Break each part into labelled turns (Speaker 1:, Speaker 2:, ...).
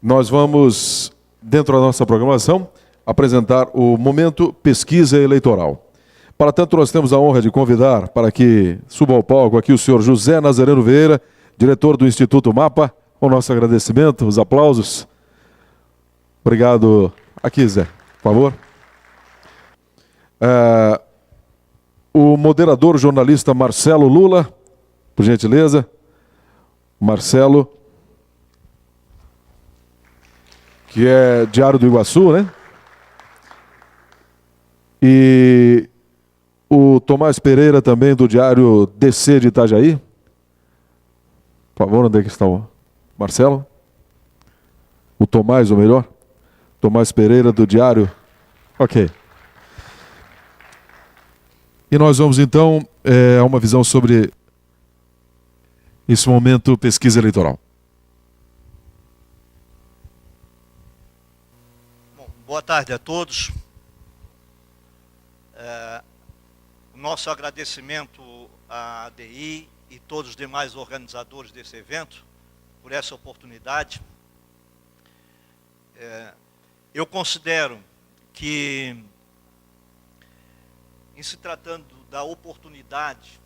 Speaker 1: Nós vamos, dentro da nossa programação, apresentar o Momento Pesquisa Eleitoral. Para tanto, nós temos a honra de convidar para que suba ao palco aqui o senhor José Nazareno Vieira, diretor do Instituto Mapa, com o nosso agradecimento, os aplausos. Obrigado. Aqui, Zé, por favor. O moderador jornalista Marcelo Lula, por gentileza. Marcelo, que é Diário do Iguaçu, né? E o Tomás Pereira também, do Diário DC de Itajaí. Por favor, onde é que está o Marcelo? O Tomás, ou melhor? Tomás Pereira, do Diário. Ok. E nós vamos, então, a uma visão sobre esse momento pesquisa eleitoral.
Speaker 2: Bom, boa tarde a todos. Nosso agradecimento à ADI e todos os demais organizadores desse evento por essa oportunidade. Eu considero que, em se tratando da oportunidade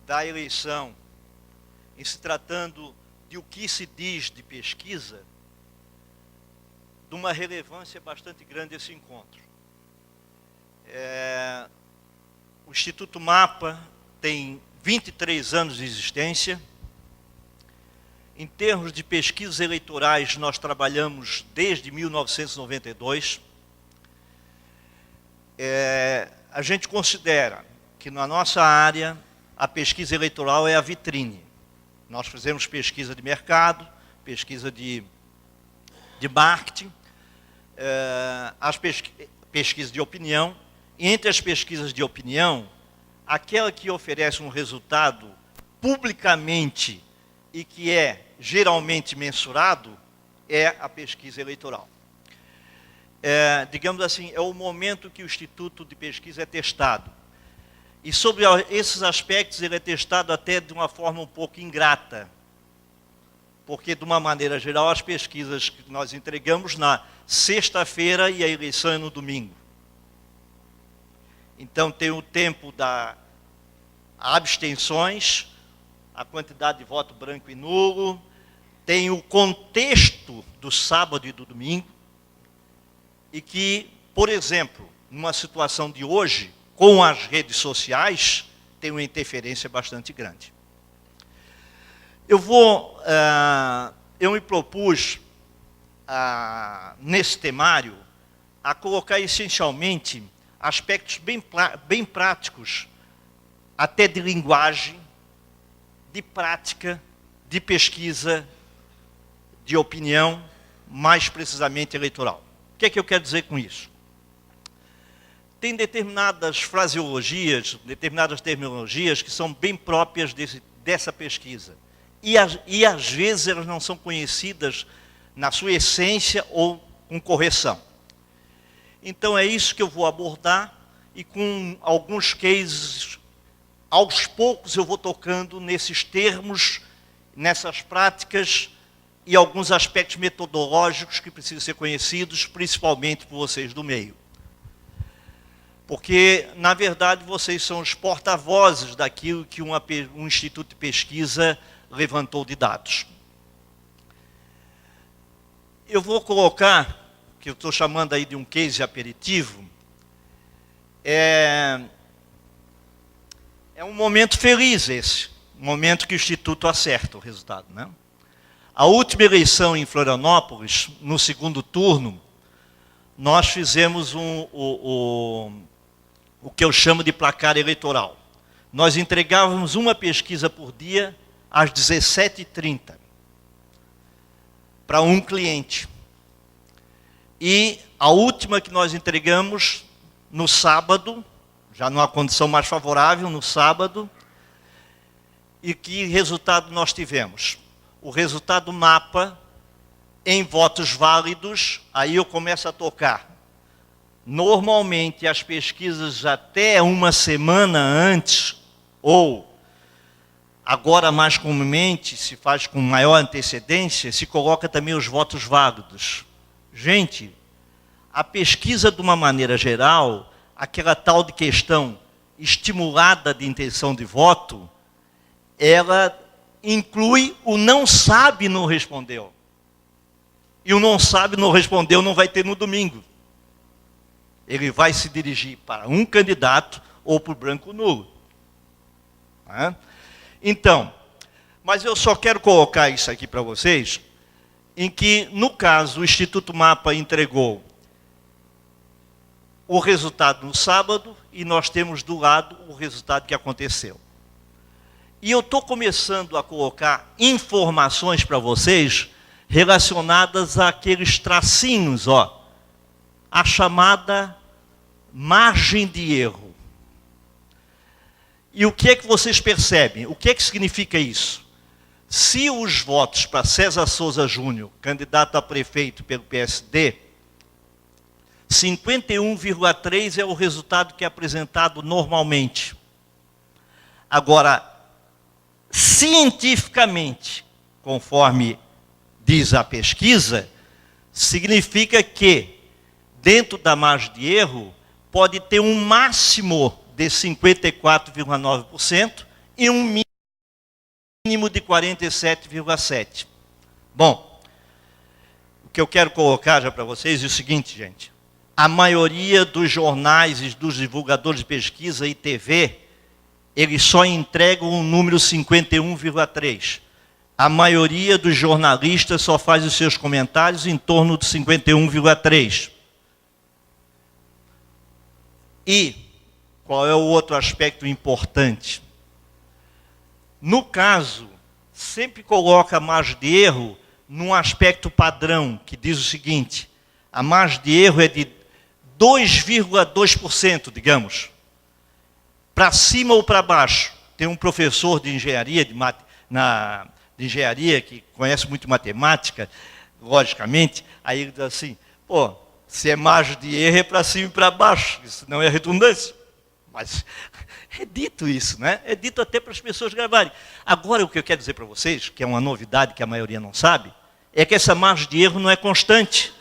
Speaker 2: da eleição, em se tratando de o que se diz de pesquisa, de uma relevância bastante grande esse encontro. O Instituto Mapa tem 23 anos de existência. Em termos de pesquisas eleitorais, nós trabalhamos desde 1992. A gente considera que na nossa área a pesquisa eleitoral é a vitrine. Nós fizemos pesquisa de mercado, pesquisa de marketing, as pesquisas de opinião. E entre as pesquisas de opinião, aquela que oferece um resultado publicamente e que é geralmente mensurado é a pesquisa eleitoral. Digamos assim, é o momento que o Instituto de Pesquisa é testado. E sobre esses aspectos ele é testado até de uma forma um pouco ingrata, porque, de uma maneira geral, as pesquisas que nós entregamos na sexta-feira e a eleição é no domingo. Então, tem o tempo das abstenções, a quantidade de voto branco e nulo, tem o contexto do sábado e do domingo, e que, por exemplo, numa situação de hoje, com as redes sociais, tem uma interferência bastante grande. Eu me propus, nesse temário, a colocar essencialmente aspectos bem práticos, até de linguagem, de prática, de pesquisa, de opinião, mais precisamente eleitoral. O que é que eu quero dizer com isso? Tem determinadas fraseologias, determinadas terminologias que são bem próprias dessa pesquisa. E às vezes elas não são conhecidas na sua essência ou com correção. Então é isso que eu vou abordar e com alguns cases, aos poucos eu vou tocando nesses termos, nessas práticas e alguns aspectos metodológicos que precisam ser conhecidos, principalmente por vocês do meio. Porque, na verdade, vocês são os porta-vozes daquilo que um instituto de pesquisa levantou de dados. Eu vou colocar, que eu estou chamando aí de um case aperitivo, é um momento feliz esse, um momento que o Instituto acerta o resultado, né? A última eleição em Florianópolis, no segundo turno, nós fizemos o que eu chamo de placar eleitoral. Nós entregávamos uma pesquisa por dia às 17h30 para um cliente. E a última que nós entregamos no sábado, já numa condição mais favorável, no sábado, e que resultado nós tivemos? O resultado Mapa, em votos válidos, aí eu começo a tocar. Normalmente, as pesquisas até uma semana antes, ou agora mais comumente, se faz com maior antecedência, se coloca também os votos válidos. Gente, a pesquisa, de uma maneira geral, aquela tal de questão estimulada de intenção de voto, ela inclui o não sabe, não respondeu. E o não sabe, não respondeu, não vai ter no domingo. Ele vai se dirigir para um candidato ou para o branco nulo. Então, mas eu só quero colocar isso aqui para vocês, em que, no caso, o Instituto Mapa entregou o resultado no sábado e nós temos do lado o resultado que aconteceu. E eu estou começando a colocar informações para vocês relacionadas àqueles tracinhos, ó, a chamada margem de erro. E o que é que vocês percebem? O que é que significa isso? Se os votos para César Souza Júnior, candidato a prefeito pelo PSD, 51,3 é o resultado que é apresentado normalmente. Agora, cientificamente, conforme diz a pesquisa, significa que, dentro da margem de erro, pode ter um máximo de 54,9% e um mínimo de 47,7%. Bom, o que eu quero colocar já para vocês é o seguinte, gente. A maioria dos jornais e dos divulgadores de pesquisa e TV, eles só entregam o número 51,3%. A maioria dos jornalistas só faz os seus comentários em torno de 51,3%. E qual é o outro aspecto importante? No caso, sempre coloca a margem de erro num aspecto padrão, que diz o seguinte: a margem de erro é de 2,2%, digamos. Para cima ou para baixo. Tem um professor de engenharia, de engenharia, que conhece muito matemática, logicamente, aí ele diz assim, pô, se é margem de erro é para cima e para baixo, isso não é redundância. Mas é dito isso, né? É dito até para as pessoas gravarem. Agora, o que eu quero dizer para vocês, que é uma novidade que a maioria não sabe, é que essa margem de erro não é constante.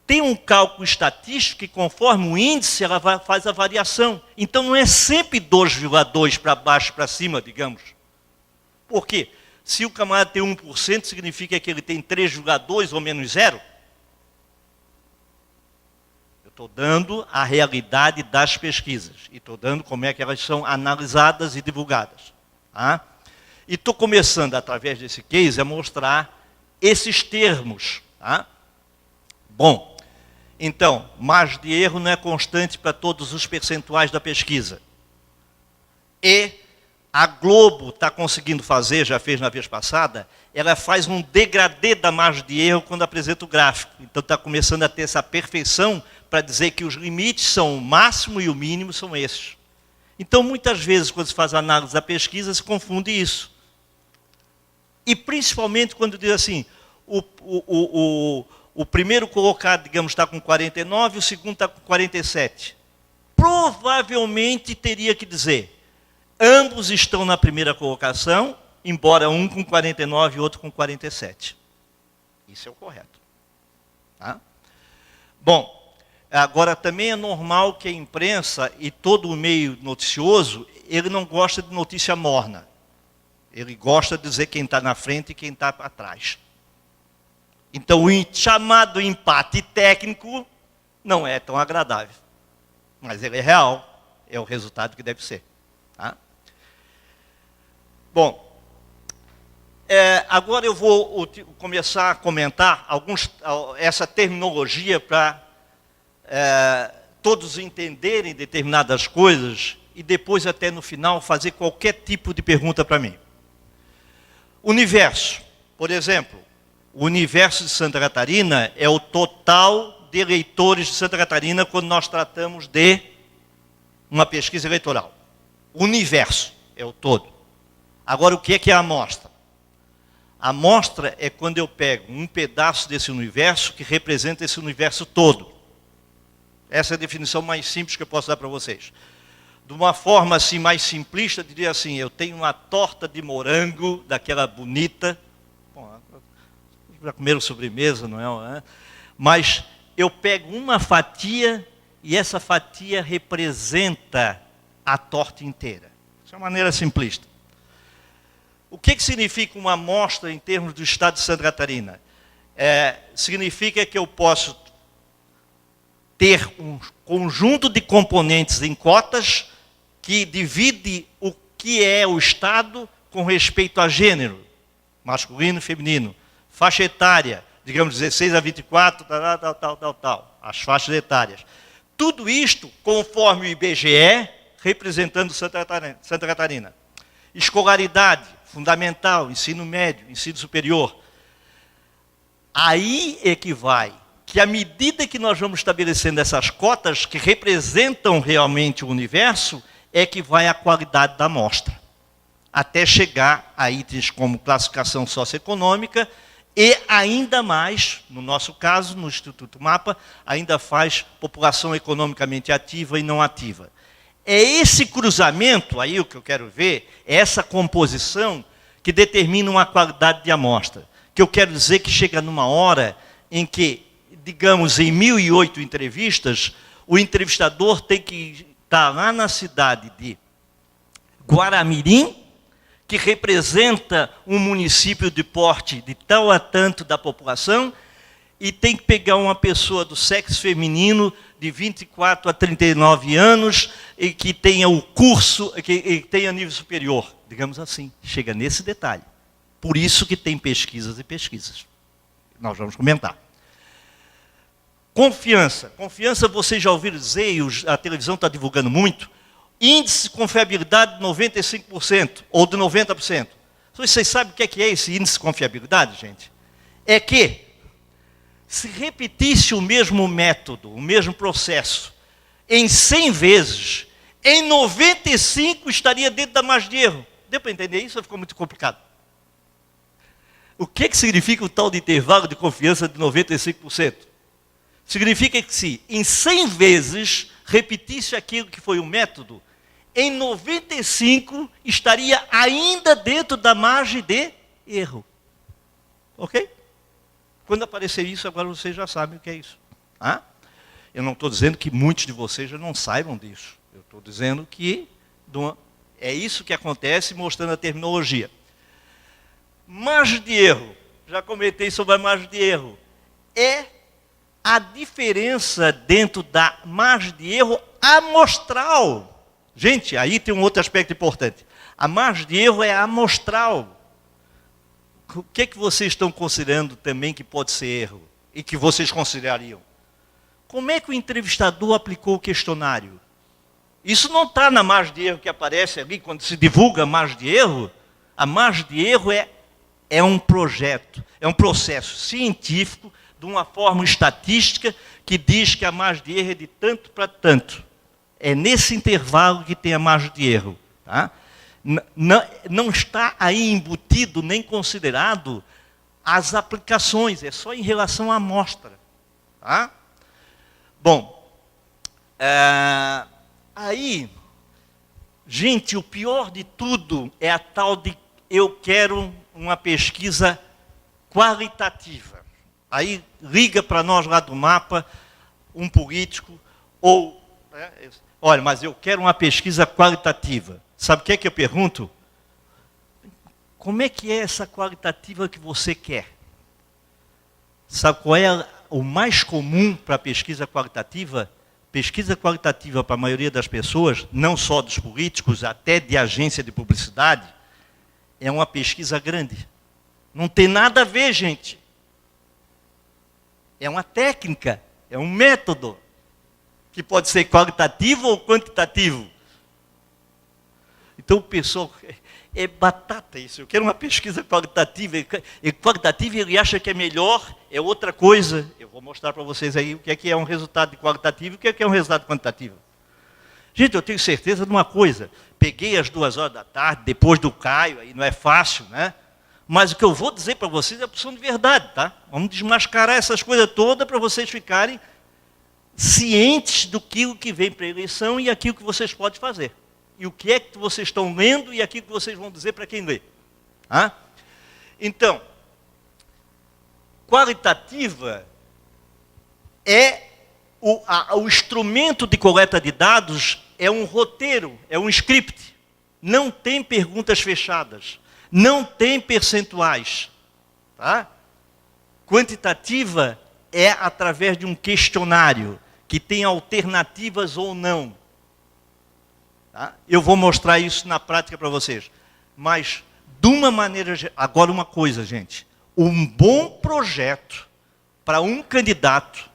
Speaker 2: Tem um cálculo estatístico que, conforme o índice, ela faz a variação. Então, não é sempre 2,2 para baixo, para cima, digamos. Por quê? Se o camarada tem 1%, significa que ele tem 3,2 ou menos 0? Eu estou dando a realidade das pesquisas. E estou dando como é que elas são analisadas e divulgadas. Tá? E estou começando, através desse case, a mostrar esses termos. Tá? Bom, então, margem de erro não é constante para todos os percentuais da pesquisa. E a Globo está conseguindo fazer, já fez na vez passada, ela faz um degradê da margem de erro quando apresenta o gráfico. Então está começando a ter essa perfeição para dizer que os limites são o máximo e o mínimo são esses. Então, muitas vezes, quando se faz a análise da pesquisa, se confunde isso. E principalmente quando diz assim, o primeiro colocado, digamos, está com 49, o segundo está com 47. Provavelmente teria que dizer, ambos estão na primeira colocação, embora um com 49 e outro com 47. Isso é o correto. Tá? Bom, agora também é normal que a imprensa e todo o meio noticioso, ele não gosta de notícia morna. Ele gosta de dizer quem está na frente e quem está atrás. Então, o chamado empate técnico não é tão agradável. Mas ele é real, é o resultado que deve ser. Tá? Bom, agora eu vou começar a comentar essa terminologia para todos entenderem determinadas coisas e depois, até no final, fazer qualquer tipo de pergunta para mim. Universo, por exemplo. O universo de Santa Catarina é o total de eleitores de Santa Catarina quando nós tratamos de uma pesquisa eleitoral. O universo é o todo. Agora, o que é a amostra? A amostra é quando eu pego um pedaço desse universo que representa esse universo todo. Essa é a definição mais simples que eu posso dar para vocês. de uma forma assim mais simplista, diria assim, eu tenho uma torta de morango, daquela bonita. Bom, já comeram sobremesa, não é? Mas eu pego uma fatia e essa fatia representa a torta inteira. Isso é uma maneira simplista. O que significa uma amostra em termos do estado de Santa Catarina? Significa que eu posso ter um conjunto de componentes em cotas que divide o que é o estado com respeito a gênero, masculino e feminino, faixa etária, digamos 16 a 24, tal, as faixas etárias. Tudo isto conforme o IBGE, representando Santa Catarina. Escolaridade, fundamental, ensino médio, ensino superior. Aí é que vai, que à medida que nós vamos estabelecendo essas cotas que representam realmente o universo, é que vai a qualidade da amostra. Até chegar a itens como classificação socioeconômica e ainda mais, no nosso caso, no Instituto Mapa, ainda faz população economicamente ativa e não ativa. É esse cruzamento, aí o que eu quero ver, é essa composição que determina uma qualidade de amostra. Que eu quero dizer que chega numa hora em que, digamos, em 1008 entrevistas, o entrevistador tem que estar lá na cidade de Guaramirim, que representa um município de porte de tal a tanto da população, e tem que pegar uma pessoa do sexo feminino de 24 a 39 anos e que tenha o curso, que tenha nível superior, digamos assim, chega nesse detalhe. Por isso que tem pesquisas e pesquisas. Nós vamos comentar. Confiança. Confiança, vocês já ouviram dizer, e a televisão está divulgando muito, índice de confiabilidade de 95% ou de 90%. Vocês sabem o que é esse índice de confiabilidade, gente? É que, se repetisse o mesmo método, o mesmo processo, em 100 vezes, em 95 estaria dentro da margem de erro. Deu para entender isso ou ficou muito complicado? O que significa o tal de intervalo de confiança de 95%? Significa que se em 100 vezes repetisse aquilo que foi o método, em 95 estaria ainda dentro da margem de erro. Ok? Quando aparecer isso, agora vocês já sabem o que é isso. Ah? Eu não estou dizendo que muitos de vocês já não saibam disso. Eu estou dizendo que é isso que acontece, mostrando a terminologia. Margem de erro. Já comentei sobre a margem de erro. É a diferença dentro da margem de erro amostral. Gente, aí tem um outro aspecto importante. A margem de erro é amostral. O que vocês estão considerando também que pode ser erro? E que vocês considerariam? Como é que o entrevistador aplicou o questionário? Isso não está na margem de erro que aparece ali, quando se divulga a margem de erro. A margem de erro é um projeto, é um processo científico, de uma forma estatística, que diz que a margem de erro é de tanto para tanto. É nesse intervalo que tem a margem de erro. Tá? Não está aí embutido nem considerado as aplicações, é só em relação à amostra. Tá? Bom, aí, gente, o pior de tudo é a tal de eu quero uma pesquisa qualitativa. Aí liga para nós lá do Mapa, um político, ou... olha, mas eu quero uma pesquisa qualitativa. Sabe o que é que eu pergunto? Como é que é essa qualitativa que você quer? Sabe qual é o mais comum para a pesquisa qualitativa? Pesquisa qualitativa para a maioria das pessoas, não só dos políticos, até de agência de publicidade, é uma pesquisa grande. Não tem nada a ver, gente. É uma técnica, é um método, que pode ser qualitativo ou quantitativo. Então o pessoal, é batata isso, eu quero uma pesquisa qualitativa, e qualitativa ele acha que é melhor, é outra coisa. Eu vou mostrar para vocês aí o que é um resultado de qualitativo e o que é um resultado quantitativo. Gente, eu tenho certeza de uma coisa, peguei às 2h da tarde, depois do Caio, aí não é fácil, né? Mas o que eu vou dizer para vocês é a opção de verdade, tá? Vamos desmascarar essas coisas todas para vocês ficarem cientes do que vem para a eleição e aquilo que vocês podem fazer. E o que é que vocês estão lendo e aquilo que vocês vão dizer para quem lê. Ah? Então, qualitativa é o instrumento de coleta de dados, é um roteiro, é um script. Não tem perguntas fechadas, não tem percentuais. Tá? Quantitativa é através de um questionário que tem alternativas ou não. Tá? Eu vou mostrar isso na prática para vocês. Mas, de uma maneira... Agora, uma coisa, gente. Um bom projeto para um candidato,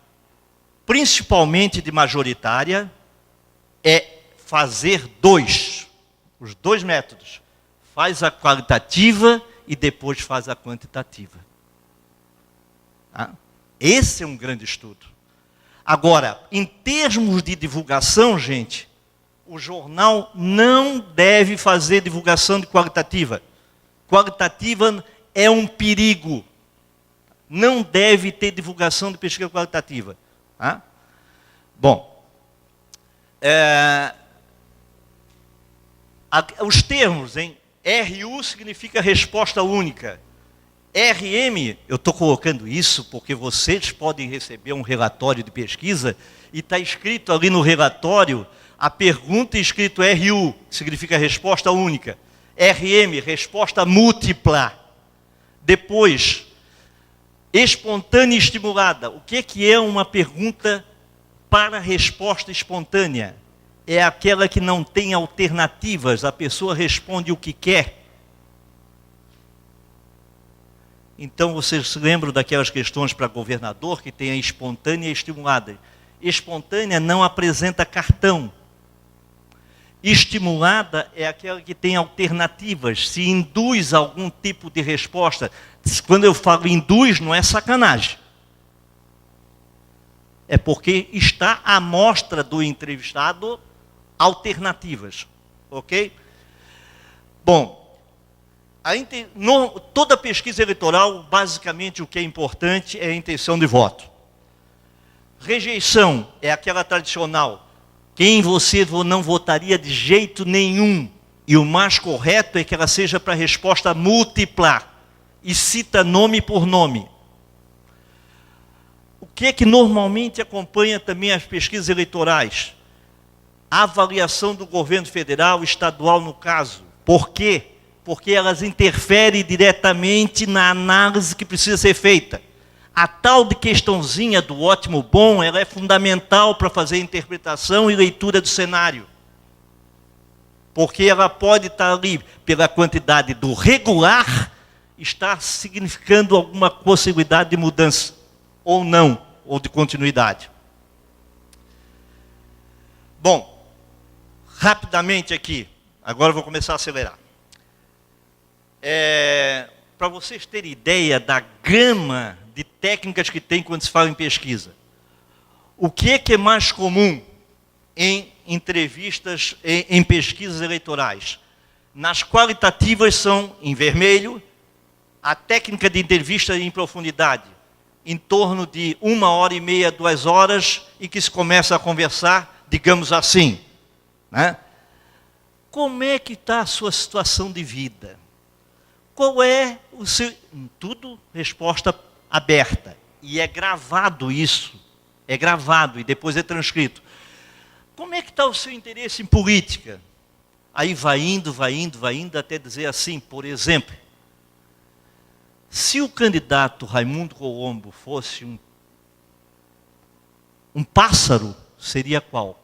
Speaker 2: principalmente de majoritária, é fazer os dois métodos. Faz a qualitativa e depois faz a quantitativa. Tá? Esse é um grande estudo. Agora, em termos de divulgação, gente, o jornal não deve fazer divulgação de qualitativa. Qualitativa é um perigo. Não deve ter divulgação de pesquisa qualitativa. Tá? Bom, os termos, hein? RU significa resposta única. RM, eu estou colocando isso porque vocês podem receber um relatório de pesquisa e está escrito ali no relatório, a pergunta escrito RU, que significa resposta única. RM, resposta múltipla. Depois, espontânea e estimulada. O que é uma pergunta para resposta espontânea? É aquela que não tem alternativas, a pessoa responde o que quer. Então, vocês se lembram daquelas questões para governador, que tem a espontânea e a estimulada. Espontânea não apresenta cartão. Estimulada é aquela que tem alternativas, se induz algum tipo de resposta. Quando eu falo induz, não é sacanagem. É porque está à mostra do entrevistado alternativas. Ok? Bom, toda pesquisa eleitoral, basicamente o que é importante é a intenção de voto. Rejeição é aquela tradicional. Quem você não votaria de jeito nenhum. E o mais correto é que ela seja para resposta múltipla. E cita nome por nome. O que é que normalmente acompanha também as pesquisas eleitorais? A avaliação do governo federal, estadual no caso. Por quê? Porque elas interferem diretamente na análise que precisa ser feita. A tal de questãozinha do ótimo bom, ela é fundamental para fazer interpretação e leitura do cenário. Porque ela pode estar ali, pela quantidade do regular, estar significando alguma possibilidade de mudança, ou não, ou de continuidade. Bom, rapidamente aqui, agora eu vou começar a acelerar. Para vocês terem ideia da gama de técnicas que tem quando se fala em pesquisa. O que é mais comum em entrevistas, em pesquisas eleitorais? Nas qualitativas são em vermelho, a técnica de entrevista em profundidade, em torno de 1h30, 2 horas, e que se começa a conversar, digamos assim. Né? Como é que está a sua situação de vida? Qual é o seu... Tudo resposta aberta. E é gravado isso. É gravado e depois é transcrito. Como é que está o seu interesse em política? Aí vai indo, até dizer assim, por exemplo, se o candidato Raimundo Colombo fosse um pássaro, seria qual?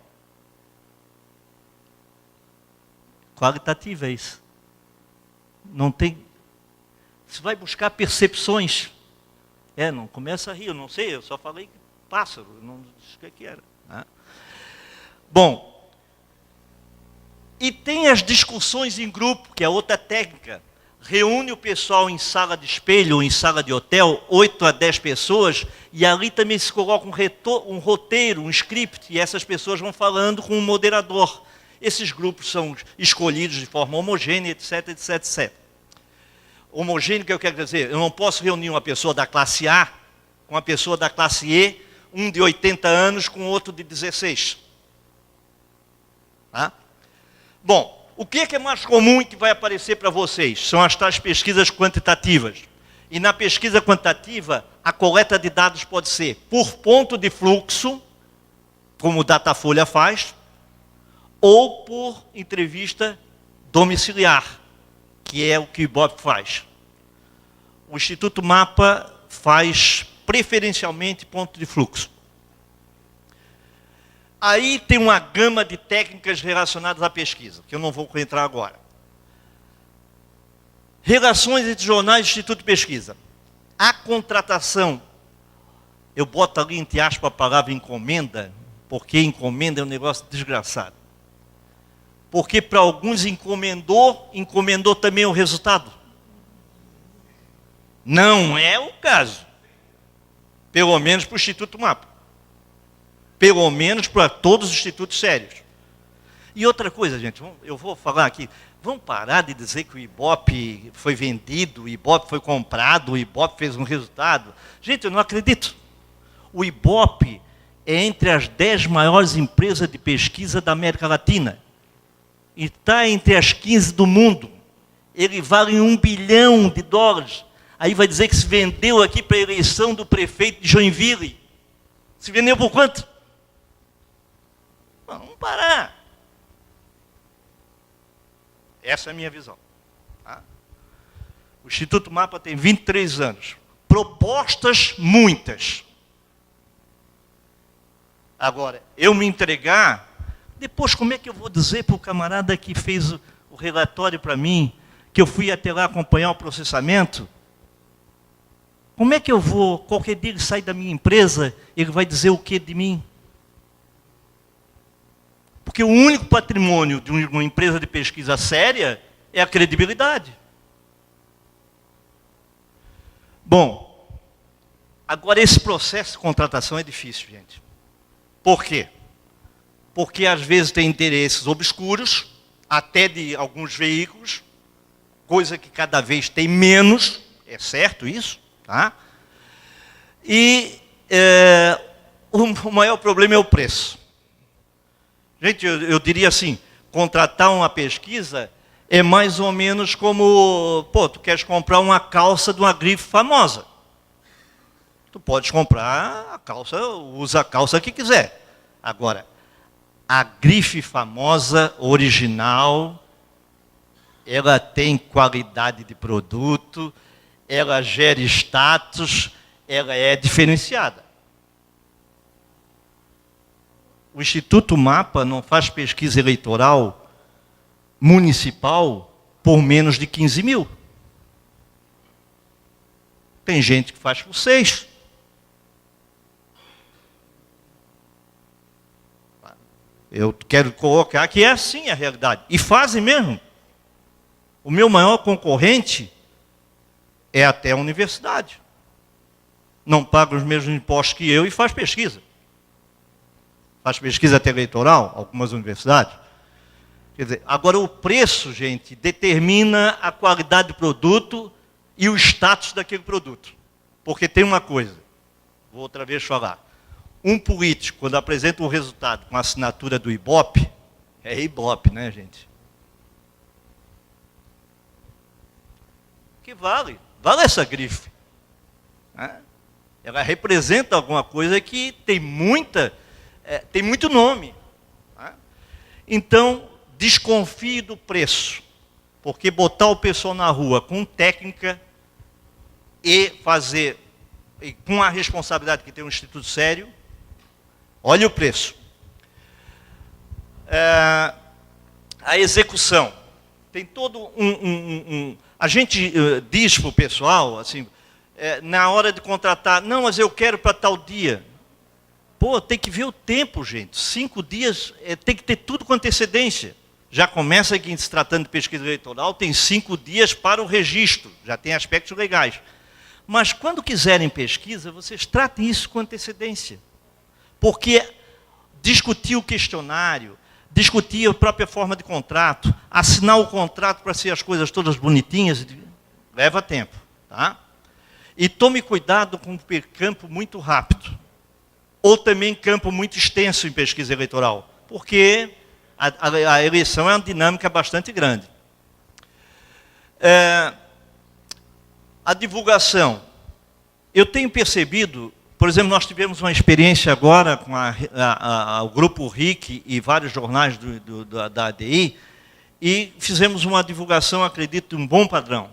Speaker 2: Qualitativa é isso. Não tem... Você vai buscar percepções. Não começa a rir, eu não sei, eu só falei pássaro, não sei o que era. Né? Bom, e tem as discussões em grupo, que é outra técnica. Reúne o pessoal em sala de espelho ou em sala de hotel, 8 a 10 pessoas, e ali também se coloca um roteiro, um script, e essas pessoas vão falando com um moderador. Esses grupos são escolhidos de forma homogênea, etc, etc, etc. Homogêneo, que eu quero dizer, eu não posso reunir uma pessoa da classe A com uma pessoa da classe E, um de 80 anos com outro de 16. Tá? Bom, o que é mais comum e que vai aparecer para vocês? São as tais pesquisas quantitativas. E na pesquisa quantitativa, a coleta de dados pode ser por ponto de fluxo, como o Datafolha faz, ou por entrevista domiciliar, que é o que o Ibope faz. O Instituto Mapa faz preferencialmente ponto de fluxo. Aí tem uma gama de técnicas relacionadas à pesquisa, que eu não vou entrar agora. Relações entre jornais e Instituto de Pesquisa. A contratação, eu boto ali entre aspas a palavra encomenda, porque encomenda é um negócio desgraçado. Porque para alguns encomendou também o resultado. Não é o caso. Pelo menos para o Instituto Mapa. Pelo menos para todos os institutos sérios. E outra coisa, gente, eu vou falar aqui. Vamos parar de dizer que o Ibope foi vendido, o Ibope foi comprado, o Ibope fez um resultado. Gente, eu não acredito. O Ibope é entre as 10 maiores empresas de pesquisa da América Latina. E está entre as 15 do mundo. Ele vale $1 bilhão. Aí vai dizer que se vendeu aqui para a eleição do prefeito de Joinville. Se vendeu por quanto? Vamos parar. Essa é a minha visão. Tá? O Instituto Mapa tem 23 anos. Propostas, muitas. Agora, eu me entregar, depois como é que eu vou dizer para o camarada que fez o relatório para mim, que eu fui até lá acompanhar o processamento? Como é que eu vou, qualquer dia ele sai da minha empresa, ele vai dizer o que de mim? Porque o único patrimônio de uma empresa de pesquisa séria é a credibilidade. Bom, agora esse processo de contratação é difícil, gente. Por quê? Porque às vezes tem interesses obscuros, até de alguns veículos, coisa que cada vez tem menos, é certo isso? Tá? E o maior problema é o preço. Gente, eu diria assim, contratar uma pesquisa é mais ou menos como, tu queres comprar uma calça de uma grife famosa. Tu podes comprar a calça, usa a calça que quiser. Agora, a grife famosa, original, ela tem qualidade de produto, ela gera status, ela é diferenciada. O Instituto Mapa não faz pesquisa eleitoral municipal por menos de 15 mil. Tem gente que faz por 6. Eu quero colocar que é assim a realidade. E fazem mesmo. O meu maior concorrente é até a universidade. Não paga os mesmos impostos que eu e faz pesquisa. Faz pesquisa até eleitoral, algumas universidades. Quer dizer, agora o preço, gente, determina a qualidade do produto e o status daquele produto. Porque tem uma coisa, vou outra vez falar. Um político, quando apresenta um resultado com a assinatura do Ibope, é Ibope, né, gente? Que vale essa grife. Né? Ela representa alguma coisa que tem muito nome. Né? Então, desconfie do preço, porque botar o pessoal na rua com técnica e fazer, e com a responsabilidade que tem um instituto sério, olha o preço. A execução. Tem todo a gente diz para o pessoal, assim, na hora de contratar, não, mas eu quero para tal dia. Tem que ver o tempo, gente. 5 dias, tem que ter tudo com antecedência. Já começa aqui se tratando de pesquisa eleitoral, tem 5 dias para o registro, já tem aspectos legais. Mas quando quiserem pesquisa, vocês tratem isso com antecedência. Porque discutir o questionário, discutir a própria forma de contrato, assinar o contrato para ser as coisas todas bonitinhas, leva tempo. Tá? E tome cuidado com o campo muito rápido. ou também campo muito extenso em pesquisa eleitoral, porque a eleição é uma dinâmica bastante grande. A divulgação. Eu tenho percebido, por exemplo, nós tivemos uma experiência agora com o Grupo RIC e vários jornais da ADI, e fizemos uma divulgação, acredito, de um bom padrão.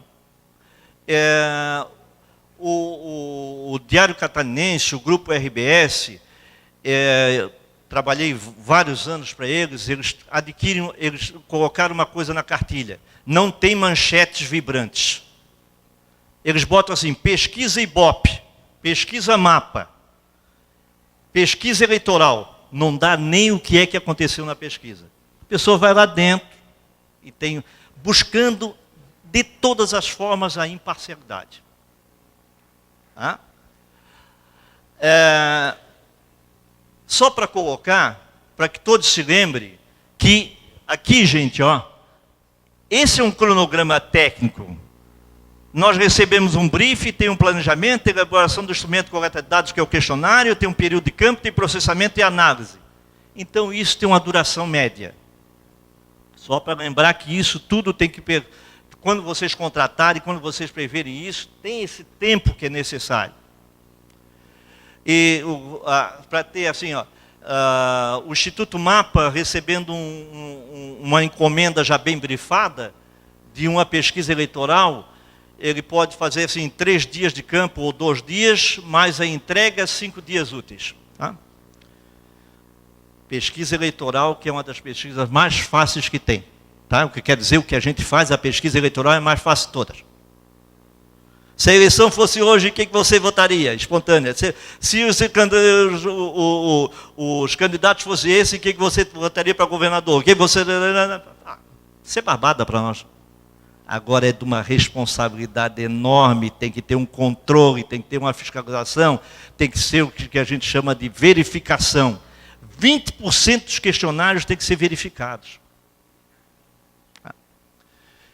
Speaker 2: O Diário Catarinense, o Grupo RBS, trabalhei vários anos para eles eles colocaram uma coisa na cartilha: não tem manchetes vibrantes. Eles botam assim: pesquisa Ibope, pesquisa Mapa, pesquisa eleitoral. Não dá nem o que é que aconteceu na pesquisa. A pessoa vai lá dentro e buscando de todas as formas a imparcialidade. Só para colocar, para que todos se lembrem, que aqui, gente, esse é um cronograma técnico. Nós recebemos um briefing, tem um planejamento, tem elaboração do instrumento de coleta de dados, que é o questionário, tem um período de campo, tem processamento e análise. Então, isso tem uma duração média. Só para lembrar que isso tudo tem que... Quando vocês contratarem, quando vocês preverem isso, tem esse tempo que é necessário. E para ter assim, o Instituto Mapa recebendo uma encomenda já bem brifada de uma pesquisa eleitoral, ele pode fazer assim 3 dias de campo ou 2 dias, mais a entrega 5 dias úteis. Tá? Pesquisa eleitoral, que é uma das pesquisas mais fáceis que tem. Tá? O que quer dizer, o que a gente faz, a pesquisa eleitoral é mais fácil de todas. Se a eleição fosse hoje, o que você votaria? Espontânea. Se os candidatos fossem esse, o que você votaria para governador? Isso é barbada para nós. Agora é de uma responsabilidade enorme, tem que ter um controle, tem que ter uma fiscalização, tem que ser o que a gente chama de verificação. 20% dos questionários têm que ser verificados.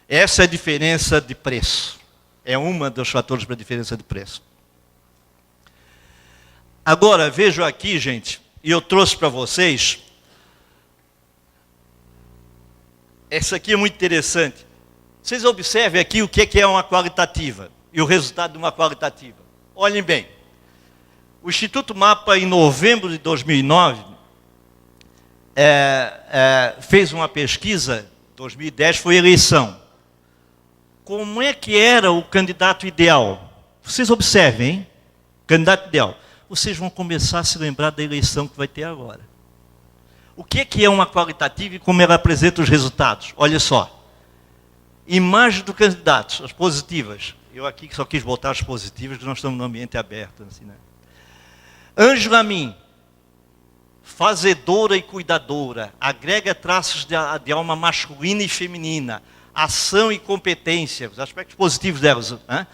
Speaker 2: Essa é a diferença de preço. É uma dos fatores para a diferença de preço. Agora, vejo aqui, gente, e eu trouxe para vocês. Essa aqui é muito interessante. Vocês observem aqui o que é uma qualitativa e o resultado de uma qualitativa. Olhem bem. O Instituto Mapa, em novembro de 2009, fez uma pesquisa, 2010 foi eleição. Como é que era o candidato ideal? Vocês observem, hein? Candidato ideal. Vocês vão começar a se lembrar da eleição que vai ter agora. O que é uma qualitativa e como ela apresenta os resultados? Olha só. Imagem do candidato, as positivas. Eu aqui só quis botar as positivas, porque nós estamos num ambiente aberto. Assim, né? Ângela Amin, fazedora e cuidadora, agrega traços de alma masculina e feminina, ação e competência, os aspectos positivos delas. Né?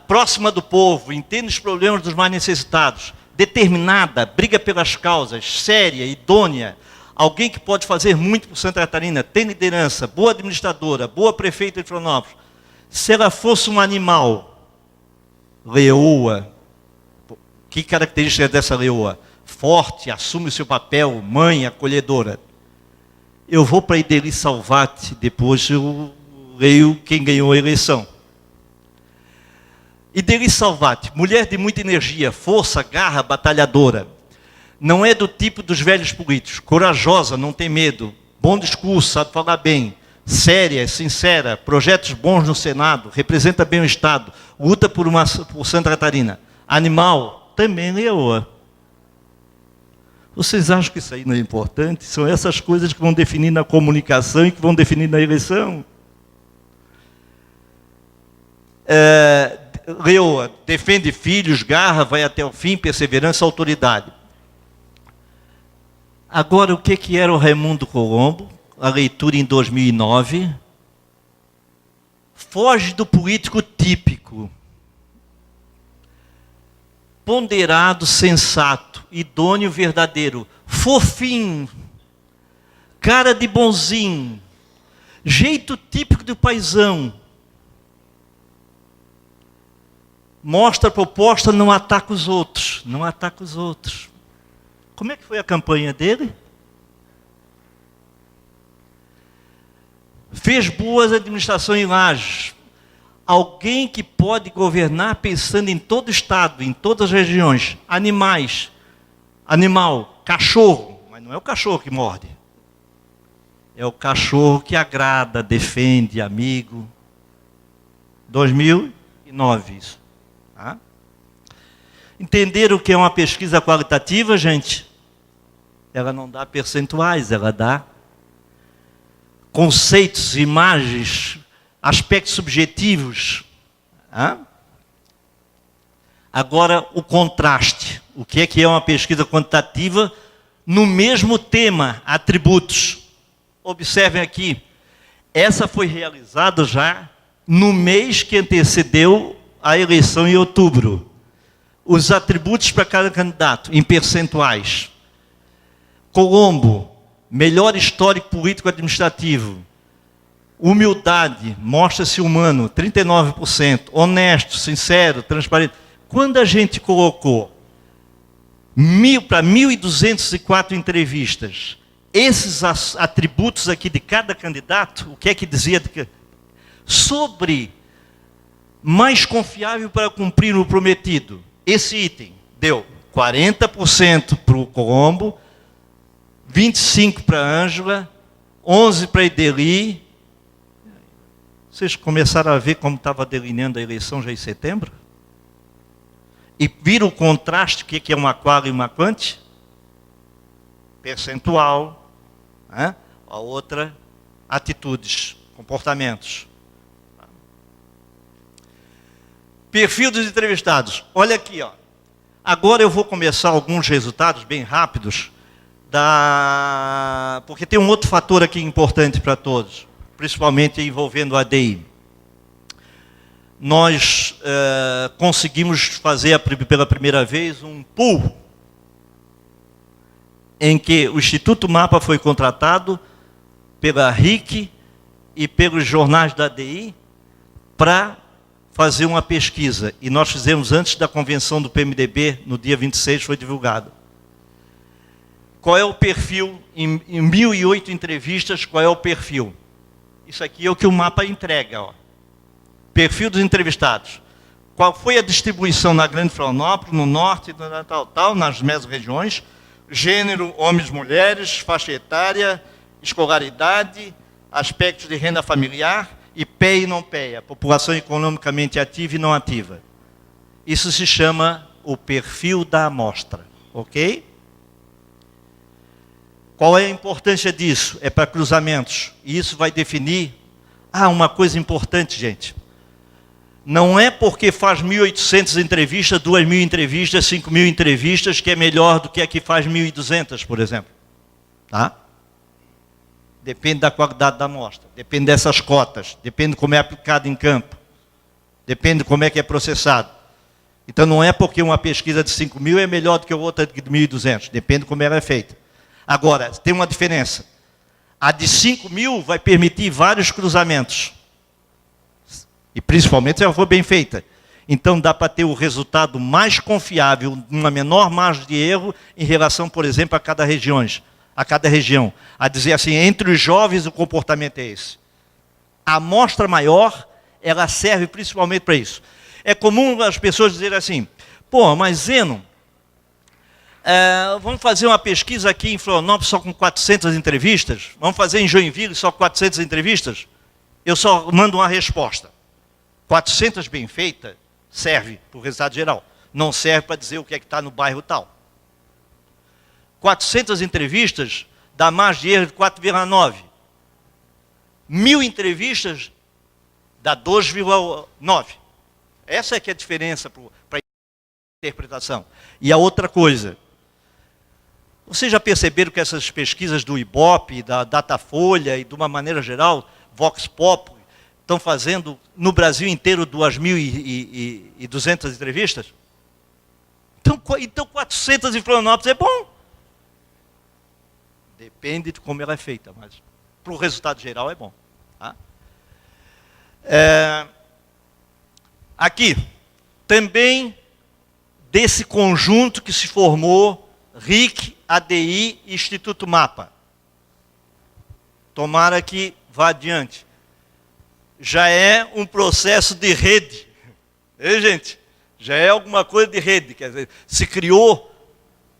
Speaker 2: Próxima do povo, entende os problemas dos mais necessitados, determinada, briga pelas causas, séria, idônea, alguém que pode fazer muito por Santa Catarina, tem liderança, boa administradora, boa prefeita de Florianópolis. Se ela fosse um animal, leoa, que característica é dessa leoa? Forte, assume o seu papel, mãe, acolhedora. Eu vou para Ideli Salvati, depois eu leio quem ganhou a eleição. Ideli Salvati, mulher de muita energia, força, garra, batalhadora. Não é do tipo dos velhos políticos, corajosa, não tem medo, bom discurso, sabe falar bem, séria, sincera, projetos bons no Senado, representa bem o Estado, luta por Santa Catarina. Animal, também leoa. Vocês acham que isso aí não é importante? São essas coisas que vão definir na comunicação e que vão definir na eleição. Leoa, defende filhos, garra, vai até o fim, perseverança, autoridade. Agora, o que era o Raimundo Colombo? A leitura em 2009. Foge do político típico. Ponderado, sensato, idôneo, verdadeiro, fofinho, cara de bonzinho, jeito típico do paizão. Mostra a proposta, não ataca os outros. Não ataca os outros. Como é que foi a campanha dele? Fez boas administrações em Lages. Alguém que pode governar pensando em todo o estado, em todas as regiões. Animais. Animal. Cachorro. Mas não é o cachorro que morde. É o cachorro que agrada, defende, amigo. 2009 isso. Tá? Entenderam o que é uma pesquisa qualitativa, gente? Ela não dá percentuais, ela dá conceitos, imagens, aspectos subjetivos. Tá? Agora, o contraste. O que é uma pesquisa quantitativa no mesmo tema, atributos? Observem aqui, essa foi realizada já no mês que antecedeu a eleição em outubro. Os atributos para cada candidato, em percentuais. Colombo, melhor histórico político-administrativo. Humildade, mostra-se humano, 39%. Honesto, sincero, transparente. Quando a gente colocou para 1.204 entrevistas, esses atributos aqui de cada candidato, o que é que dizia sobre mais confiável para cumprir o prometido? Esse item deu 40% para o Colombo, 25% para a Ângela, 11% para a Ideli. Vocês começaram a ver como estava delineando a eleição já em setembro? E viram o contraste, o que é uma qual e uma quant? Percentual. Né? A outra, atitudes, comportamentos. Perfil dos entrevistados. Olha aqui, ó. Agora eu vou começar alguns resultados bem rápidos, porque tem um outro fator aqui importante para todos, principalmente envolvendo a ADI. Nós conseguimos fazer pela primeira vez um pool, em que o Instituto Mapa foi contratado pela RIC e pelos jornais da ADI para fazer uma pesquisa. E nós fizemos antes da convenção do PMDB, no dia 26, foi divulgado. Qual é o perfil? Em 1.008 entrevistas, qual é o perfil? Isso aqui é o que o mapa entrega. Ó. Perfil dos entrevistados. Qual foi a distribuição na Grande Florianópolis, no norte, nas mesorregiões? Gênero, homens e mulheres, faixa etária, escolaridade, aspectos de renda familiar, e PEA e não PEA, população economicamente ativa e não ativa. Isso se chama o perfil da amostra, ok? Qual é a importância disso? É para cruzamentos. E isso vai definir... uma coisa importante, gente. Não é porque faz 1.800 entrevistas, 2.000 entrevistas, 5.000 entrevistas, que é melhor do que a que faz 1.200, por exemplo. Tá? Depende da qualidade da amostra, depende dessas cotas, depende de como é aplicado em campo, depende de como é que é processado. Então não é porque uma pesquisa de 5.000 é melhor do que a outra de 1.200, depende de como ela é feita. Agora, tem uma diferença. A de 5.000 vai permitir vários cruzamentos. E principalmente se ela for bem feita. Então dá para ter o resultado mais confiável, uma menor margem de erro, em relação, por exemplo, a cada região. A dizer assim, entre os jovens o comportamento é esse. A amostra maior, ela serve principalmente para isso. É comum as pessoas dizerem assim, mas Zeno, vamos fazer uma pesquisa aqui em Florianópolis só com 400 entrevistas? Vamos fazer em Joinville só 400 entrevistas? Eu só mando uma resposta. 400 bem feita serve para o resultado geral. Não serve para dizer o que é que está no bairro tal. 400 entrevistas dá margem de erro de 4,9. 1.000 entrevistas dá 2,9. Essa é que é a diferença para a interpretação. E a outra coisa, vocês já perceberam que essas pesquisas do Ibope, da Datafolha e de uma maneira geral, Vox Populi, estão fazendo no Brasil inteiro 2.200 entrevistas? Então 400 em Florianópolis é bom. Depende de como ela é feita, mas para o resultado geral é bom. Tá? Aqui, também desse conjunto que se formou RIC, ADI e Instituto Mapa. Tomara que vá adiante. Já é um processo de rede. Gente? Já é alguma coisa de rede. Quer dizer, se criou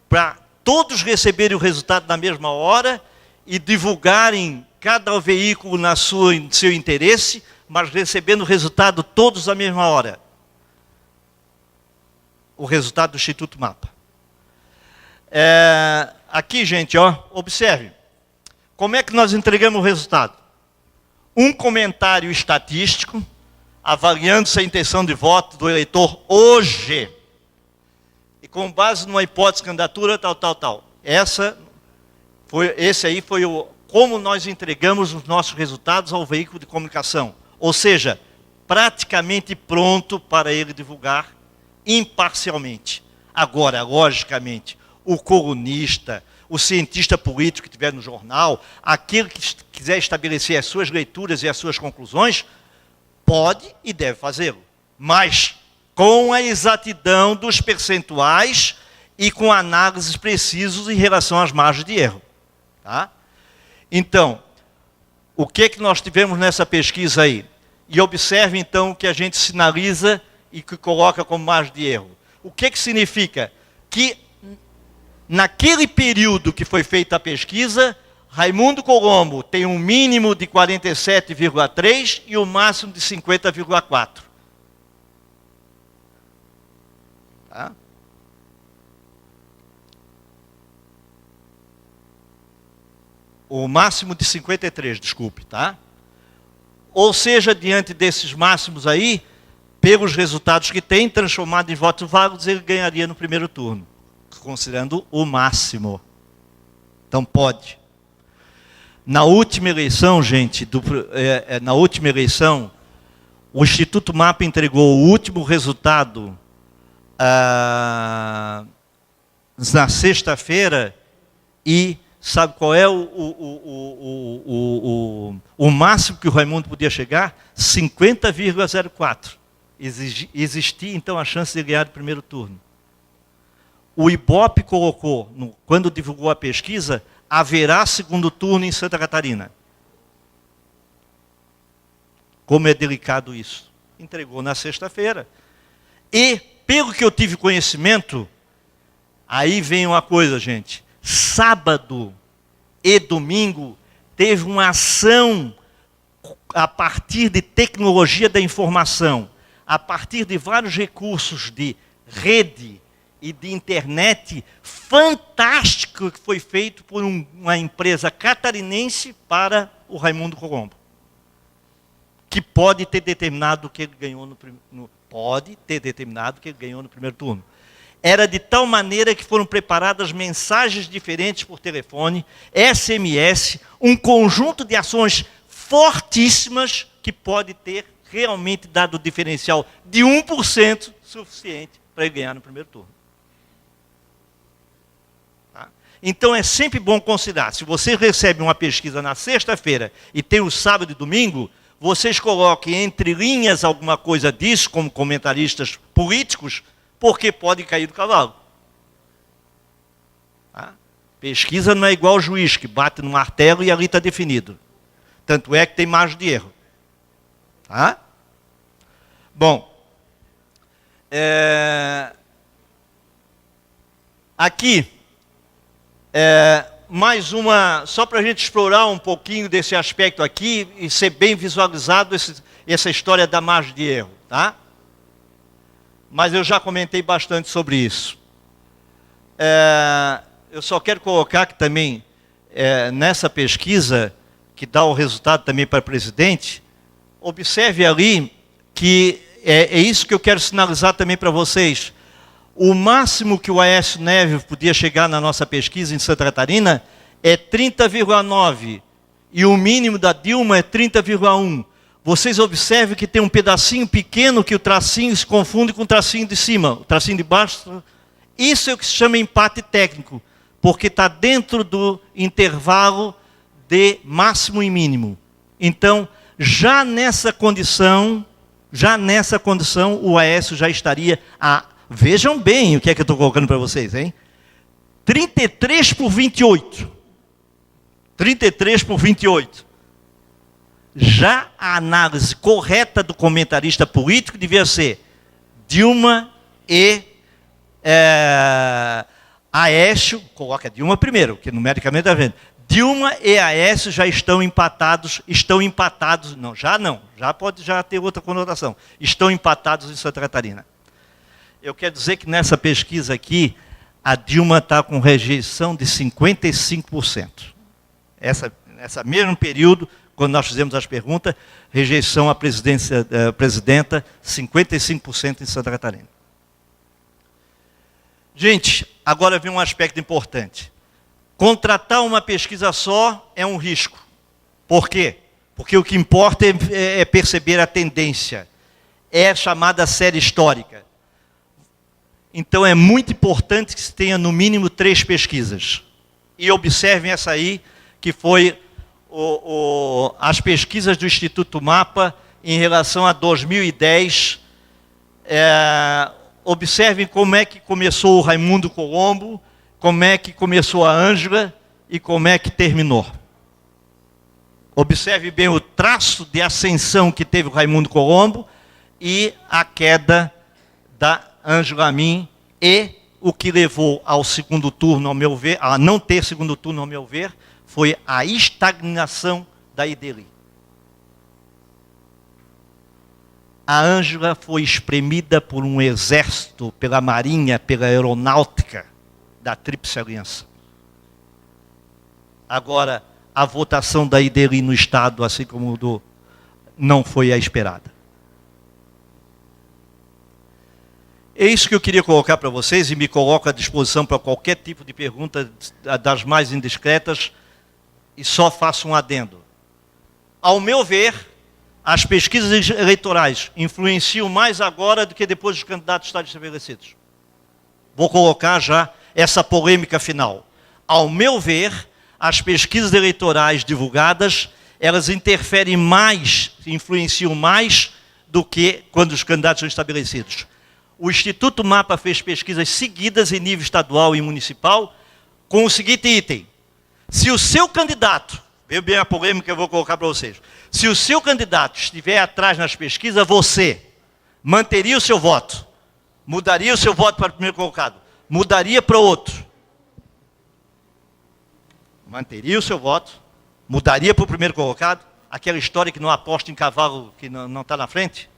Speaker 2: para todos receberem o resultado na mesma hora e divulgarem cada veículo no seu interesse, mas recebendo o resultado todos na mesma hora. O resultado do Instituto Mapa. Aqui, gente, ó, observe. Como é que nós entregamos o resultado? Um comentário estatístico, avaliando se a intenção de voto do eleitor hoje, e com base numa hipótese de candidatura, tal. Esse aí foi como nós entregamos os nossos resultados ao veículo de comunicação. Ou seja, praticamente pronto para ele divulgar imparcialmente. Agora, logicamente, o colunista, o cientista político que estiver no jornal, aquele que quiser estabelecer as suas leituras e as suas conclusões, pode e deve fazê-lo. Mas com a exatidão dos percentuais e com análises precisas em relação às margens de erro. Tá? Então, o que nós tivemos nessa pesquisa aí? E observe então o que a gente sinaliza e que coloca como margem de erro. O que significa? Que naquele período que foi feita a pesquisa, Raimundo Colombo tem um mínimo de 47,3 e o máximo de 50,4. Tá? O máximo de 53, desculpe, tá? Ou seja, diante desses máximos aí, pelos resultados que tem, transformado em votos válidos, ele ganharia no primeiro turno, considerando o máximo. Então pode. Na última eleição, gente, na última eleição, o Instituto Mapa entregou o último resultado na sexta-feira e sabe qual é o máximo que o Raimundo podia chegar? 50,04. Existia, então, a chance de ganhar o primeiro turno. O Ibope colocou, quando divulgou a pesquisa, haverá segundo turno em Santa Catarina. Como é delicado isso. Entregou na sexta-feira. E, pelo que eu tive conhecimento, aí vem uma coisa, gente. Sábado e domingo teve uma ação a partir de tecnologia da informação, a partir de vários recursos de rede e de internet, fantástico que foi feito por uma empresa catarinense para o Raimundo Colombo. Que pode ter determinado que ele ganhou no primeiro turno. Era de tal maneira que foram preparadas mensagens diferentes por telefone, SMS, um conjunto de ações fortíssimas que pode ter realmente dado o diferencial de 1% suficiente para ele ganhar no primeiro turno. Tá? Então é sempre bom considerar, se você recebe uma pesquisa na sexta-feira e tem o sábado e domingo, vocês coloquem entre linhas alguma coisa disso, como comentaristas políticos, porque pode cair do cavalo. Tá? Pesquisa não é igual ao juiz, que bate no martelo e ali está definido. Tanto é que tem margem de erro. Tá? Bom, aqui, mais uma, só para a gente explorar um pouquinho desse aspecto aqui e ser bem visualizado essa história da margem de erro. Tá? Mas eu já comentei bastante sobre isso. Eu só quero colocar que também, nessa pesquisa, que dá o resultado também para presidente, observe ali que é isso que eu quero sinalizar também para vocês. O máximo que o Aécio Neves podia chegar na nossa pesquisa em Santa Catarina é 30,9. E o mínimo da Dilma é 30,1. Vocês observem que tem um pedacinho pequeno que o tracinho se confunde com o tracinho de cima. O tracinho de baixo. Isso é o que se chama empate técnico. Porque está dentro do intervalo de máximo e mínimo. Então, já nessa condição, Já nessa condição, o Aécio já estaria a... Vejam bem o que é que eu estou colocando para vocês, hein? 33/28. 33/28. Já a análise correta do comentarista político devia ser Dilma e Aécio, coloca Dilma primeiro, que numericamente está vendo. Dilma e Aécio já estão empatados, já pode ter outra conotação. Estão empatados em Santa Catarina. Eu quero dizer que nessa pesquisa aqui, a Dilma está com rejeição de 55%. Nessa mesmo período, quando nós fizemos as perguntas, rejeição à presidenta, 55% em Santa Catarina. Gente, agora vem um aspecto importante. Contratar uma pesquisa só é um risco. Por quê? Porque o que importa é perceber a tendência. É a chamada série histórica. Então é muito importante que se tenha no mínimo 3 pesquisas. E observem essa aí, que foi as pesquisas do Instituto Mapa em relação a 2010. Observem como é que começou o Raimundo Colombo, como é que começou a Ângela e como é que terminou. Observe bem o traço de ascensão que teve o Raimundo Colombo e a queda da Ângela Amin, e o que levou ao segundo turno, ao meu ver, a não ter segundo turno, ao meu ver, foi a estagnação da Ideli. A Ângela foi espremida por um exército, pela marinha, pela aeronáutica da Tríplice Aliança. Agora, a votação da Ideli no Estado, assim como não foi a esperada. É isso que eu queria colocar para vocês, e me coloco à disposição para qualquer tipo de pergunta, das mais indiscretas, e só faço um adendo. Ao meu ver, as pesquisas eleitorais influenciam mais agora do que depois dos candidatos estarem estabelecidos. Vou colocar já essa polêmica final. Ao meu ver, as pesquisas eleitorais divulgadas, elas interferem mais, influenciam mais do que quando os candidatos são estabelecidos. O Instituto Mapa fez pesquisas seguidas em nível estadual e municipal com o seguinte item: se o seu candidato, veja bem a polêmica que eu vou colocar para vocês, se o seu candidato estiver atrás nas pesquisas, você manteria o seu voto, mudaria o seu voto para o primeiro colocado, mudaria para o outro, manteria o seu voto, mudaria para o primeiro colocado, aquela história que não aposta em cavalo que não está na frente.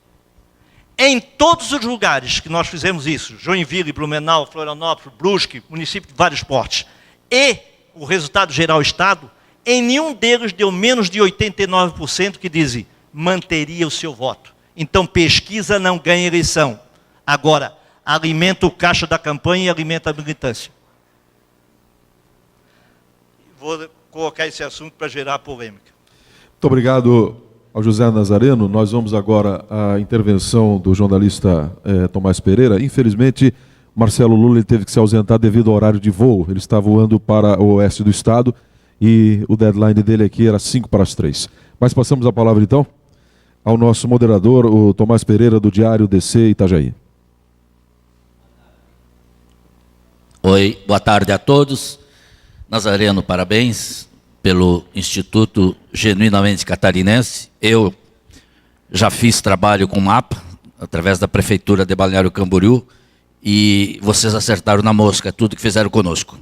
Speaker 2: Em todos os lugares que nós fizemos isso, Joinville, Blumenau, Florianópolis, Brusque, município de vários portes, e o resultado geral Estado, em nenhum deles deu menos de 89% que dizem manteria o seu voto. Então pesquisa não ganha eleição. Agora, alimenta o caixa da campanha e alimenta a militância. Vou colocar esse assunto para gerar polêmica.
Speaker 1: Muito obrigado ao José Nazareno. Nós vamos agora à intervenção do jornalista Tomás Pereira. Infelizmente, Marcelo Lula teve que se ausentar devido ao horário de voo. Ele está voando para o oeste do estado e o deadline dele aqui era 2:55. Mas passamos a palavra então ao nosso moderador, o Tomás Pereira, do Diário DC Itajaí.
Speaker 3: Oi, boa tarde a todos. Nazareno, parabéns pelo Instituto Genuinamente Catarinense. Eu já fiz trabalho com mapa, através da Prefeitura de Balneário Camboriú, e vocês acertaram na mosca tudo que fizeram conosco.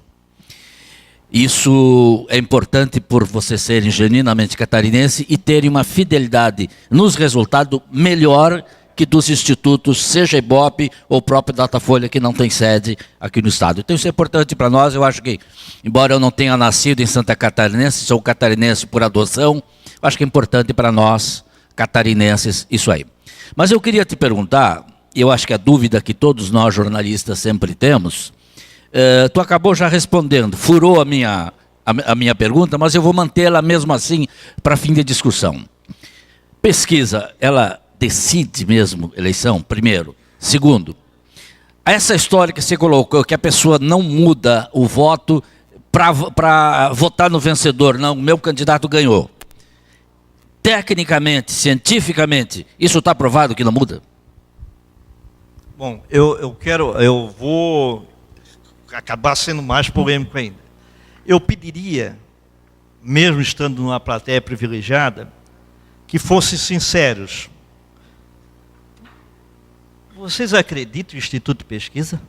Speaker 3: Isso é importante por vocês serem genuinamente catarinense e terem uma fidelidade nos resultados melhor que dos institutos, seja Ibope ou próprio Datafolha, que não tem sede aqui no estado. Então isso é importante para nós. Eu acho que, embora eu não tenha nascido em Santa Catarinense, sou catarinense por adoção, eu acho que é importante para nós, catarinenses, isso aí. Mas eu queria te perguntar, eu acho que a dúvida que todos nós jornalistas sempre temos, tu acabou já respondendo, furou a minha pergunta, mas eu vou mantê-la mesmo assim para fim de discussão. Pesquisa, ela decide mesmo eleição, primeiro. Segundo, essa história que você colocou, que a pessoa não muda o voto para votar no vencedor, não, o meu candidato ganhou. tecnicamente, cientificamente, isso está provado que não muda?
Speaker 2: Bom, eu vou acabar sendo mais polêmico ainda. Eu pediria, mesmo estando numa plateia privilegiada, que fossem sinceros. Vocês acreditam no Instituto de Pesquisa?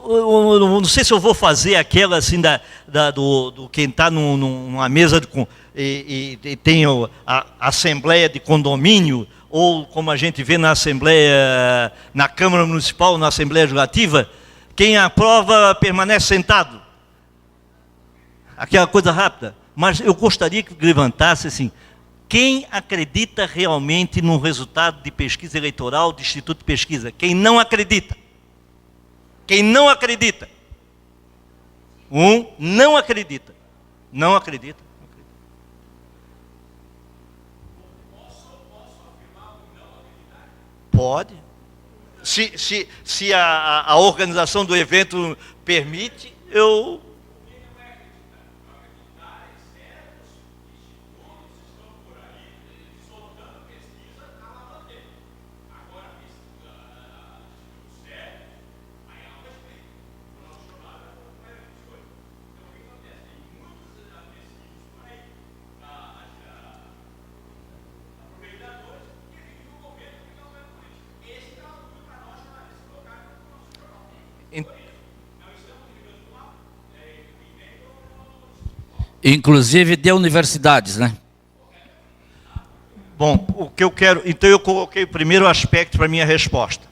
Speaker 2: Eu não sei se eu vou fazer aquela assim do quem está numa mesa e tem a assembleia de condomínio, ou como a gente vê na assembleia, na Câmara Municipal, na Assembleia Legislativa, quem aprova permanece sentado. Aquela coisa rápida. Mas eu gostaria que levantasse assim, quem acredita realmente no resultado de pesquisa eleitoral do Instituto de Pesquisa? Quem não acredita? Quem não acredita? Não acredita. Não acredita. Pode. Se a organização do evento permite, eu...
Speaker 3: Inclusive de universidades, né?
Speaker 2: Bom, o que eu quero... Então eu coloquei o primeiro aspecto para a minha resposta.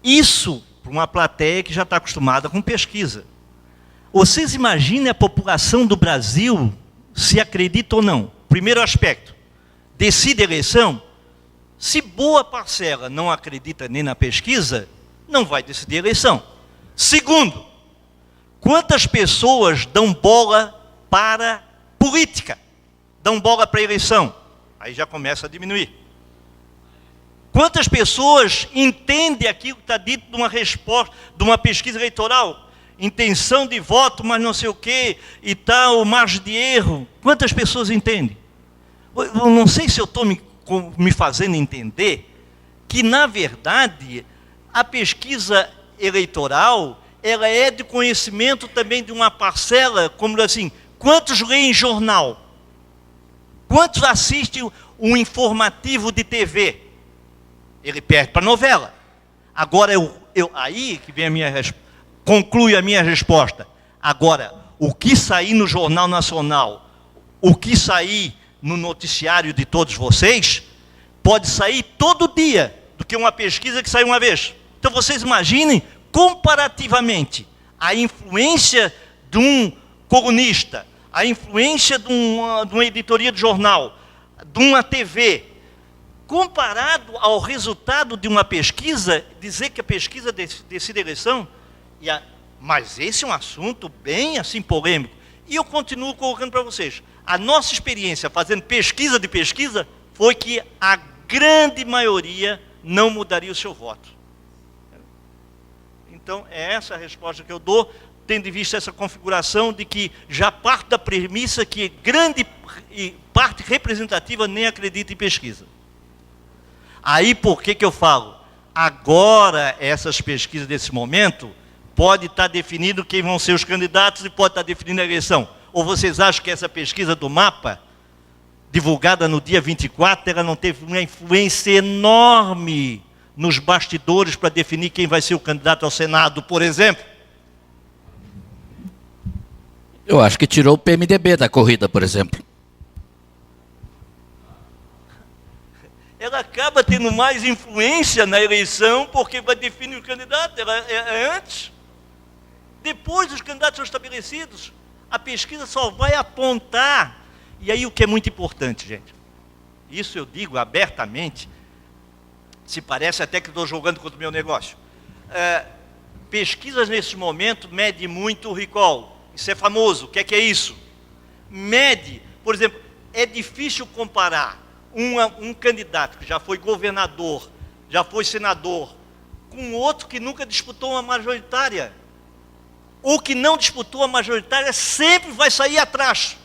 Speaker 2: Isso para uma plateia que já está acostumada com pesquisa. Vocês imaginem a população do Brasil se acredita ou não. Primeiro aspecto. Decide a eleição. Se boa parcela não acredita nem na pesquisa, não vai decidir a eleição. Segundo, quantas pessoas dão bola para política? Dão bola para a eleição? Aí já começa a diminuir. Quantas pessoas entendem aquilo que está dito de uma resposta, de uma pesquisa eleitoral? Intenção de voto, mas não sei o quê, e tal, margem de erro. Quantas pessoas entendem? Eu não sei se eu estou me fazendo entender que, na verdade, a pesquisa eleitoral, ela é de conhecimento também de uma parcela, como assim, quantos leem jornal? Quantos assistem um informativo de TV? Ele perde para novela. Agora, aí que vem conclui a minha resposta. Agora, o que sair no Jornal Nacional, o que sair no noticiário de todos vocês, pode sair todo dia, do que uma pesquisa que sai uma vez. Então, vocês imaginem, comparativamente, a influência de um colunista, a influência de uma editoria de jornal, de uma TV, comparado ao resultado de uma pesquisa, dizer que a pesquisa decide a eleição, mas esse é um assunto bem assim polêmico. E eu continuo colocando para vocês, a nossa experiência fazendo pesquisa de pesquisa, foi que a grande maioria não mudaria o seu voto. Então, é essa a resposta que eu dou, tendo em vista essa configuração de que já parte da premissa que grande parte representativa nem acredita em pesquisa. Aí, por que eu falo? Agora, essas pesquisas desse momento, pode estar definido quem vão ser os candidatos e pode estar definindo a eleição. Ou vocês acham que essa pesquisa do mapa, divulgada no dia 24, ela não teve uma influência enorme nos bastidores para definir quem vai ser o candidato ao Senado, por exemplo?
Speaker 3: Eu acho que tirou o PMDB da corrida, por exemplo.
Speaker 2: Ela acaba tendo mais influência na eleição porque vai definir o candidato, ela é antes. Depois os candidatos são estabelecidos, a pesquisa só vai apontar. E aí o que é muito importante, gente, isso eu digo abertamente, se parece até que estou jogando contra o meu negócio. Pesquisas nesse momento medem muito o recall. Isso é famoso. O que é isso? Mede, por exemplo, é difícil comparar um candidato que já foi governador, já foi senador, com outro que nunca disputou uma majoritária. O que não disputou a majoritária sempre vai sair atrás.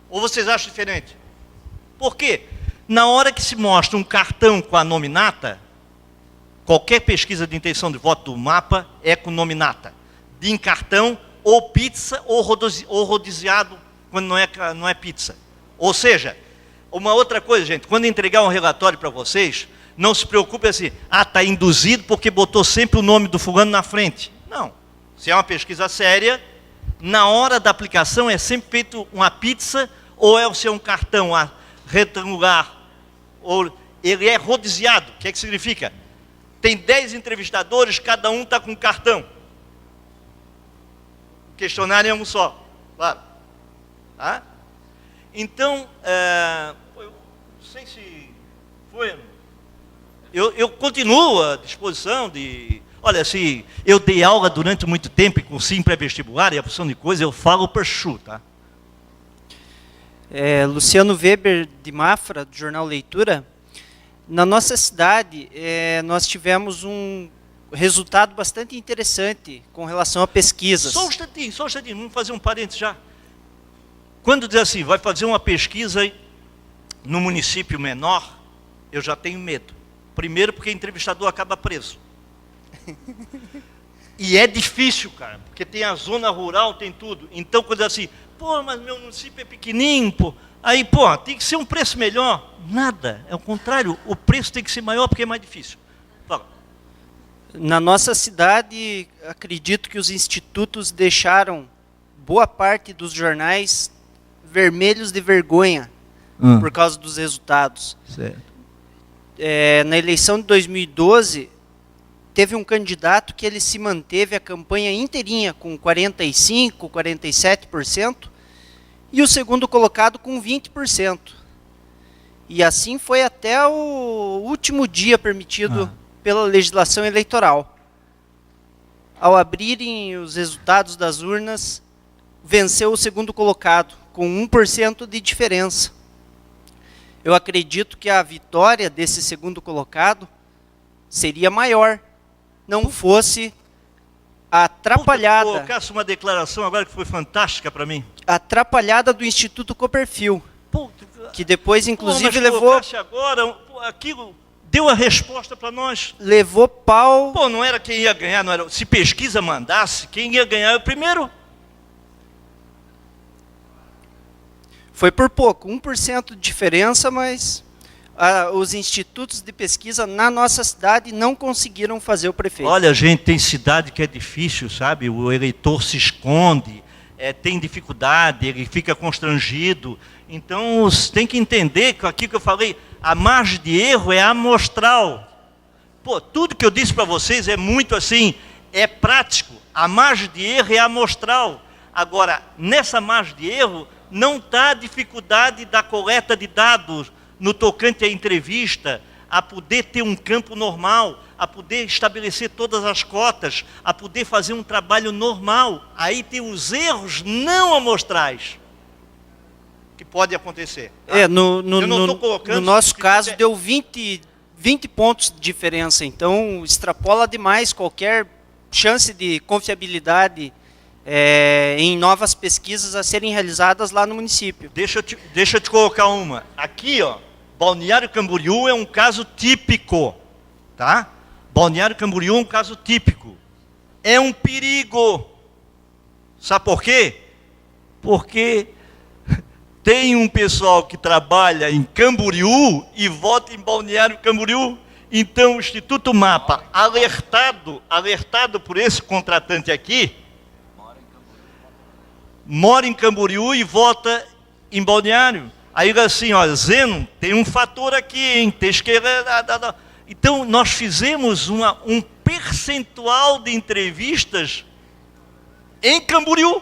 Speaker 2: Ou vocês acham diferente? Por quê? Na hora que se mostra um cartão com a nominata, qualquer pesquisa de intenção de voto do mapa é com nominata. De em cartão, ou pizza, ou rodiziado, quando não é pizza. Ou seja, uma outra coisa, gente, quando entregar um relatório para vocês, não se preocupe assim, está induzido porque botou sempre o nome do fulano na frente. Não. Se é uma pesquisa séria, na hora da aplicação é sempre feito uma pizza, ou se é um cartão retangular, ou ele é rodiziado. O que é que significa? Tem 10 entrevistadores, cada um está com um cartão. O questionário é um só, claro. Tá? Então, eu não sei se foi... Eu continuo à disposição de... Olha, se eu dei aula durante muito tempo, com sim pré-vestibular e a opção de coisa, eu falo para chu, tá?
Speaker 4: Luciano Weber, de Mafra, do jornal Leitura. Na nossa cidade, nós tivemos um resultado bastante interessante com relação a pesquisas.
Speaker 2: Só um instantinho, vamos fazer um parênteses já. Quando diz assim, vai fazer uma pesquisa no município menor, eu já tenho medo. Primeiro porque o entrevistador acaba preso. E é difícil, cara, porque tem a zona rural, tem tudo. Então, quando diz assim, pô, mas meu município é pequenininho, pô. Aí, pô, tem que ser um preço melhor. Nada, é o contrário, o preço tem que ser maior porque é mais difícil. Fala.
Speaker 4: Na nossa cidade, acredito que os institutos deixaram boa parte dos jornais vermelhos de vergonha por causa dos resultados.
Speaker 2: Certo.
Speaker 4: Na eleição de 2012, teve um candidato que ele se manteve a campanha inteirinha com 45%, 47%, e o segundo colocado com 20%. E assim foi até o último dia permitido pela legislação eleitoral. Ao abrirem os resultados das urnas, venceu o segundo colocado, com 1% de diferença. Eu acredito que a vitória desse segundo colocado seria maior, não fosse a atrapalhada.
Speaker 2: Colocasse uma declaração agora que foi fantástica para mim.
Speaker 4: A atrapalhada do Instituto Copperfield, que depois, inclusive, levou...
Speaker 2: agora, aquilo deu a resposta para nós.
Speaker 4: Levou pau...
Speaker 2: Pô, não era quem ia ganhar, não era. Se pesquisa mandasse, quem ia ganhar é o primeiro.
Speaker 4: Foi por pouco, 1% de diferença, mas os institutos de pesquisa na nossa cidade não conseguiram fazer o prefeito.
Speaker 2: Olha, gente, tem cidade que é difícil, sabe? O eleitor se esconde, tem dificuldade, ele fica constrangido. Então, tem que entender que aquilo que eu falei, a margem de erro é amostral. Pô, tudo que eu disse para vocês é muito assim, é prático. A margem de erro é amostral. Agora, nessa margem de erro, não está a dificuldade da coleta de dados no tocante à entrevista, a poder ter um campo normal, a poder estabelecer todas as cotas, a poder fazer um trabalho normal. Aí tem os erros não amostrais que pode acontecer. Tá?
Speaker 4: No nosso caso, deu 20 pontos de diferença, então extrapola demais qualquer chance de confiabilidade em novas pesquisas a serem realizadas lá no município.
Speaker 2: Deixa eu te colocar uma. Aqui, ó, Balneário Camboriú é um caso típico, tá? Balneário Camboriú é um caso típico. É um perigo. Sabe por quê? Porque tem um pessoal que trabalha em Camboriú e vota em Balneário Camboriú. Então o Instituto Mapa, alertado por esse contratante aqui, mora em Camboriú e vota em Balneário. Aí assim, olha, Zeno, tem um fator aqui, hein? Então, nós fizemos um percentual de entrevistas em Camboriú.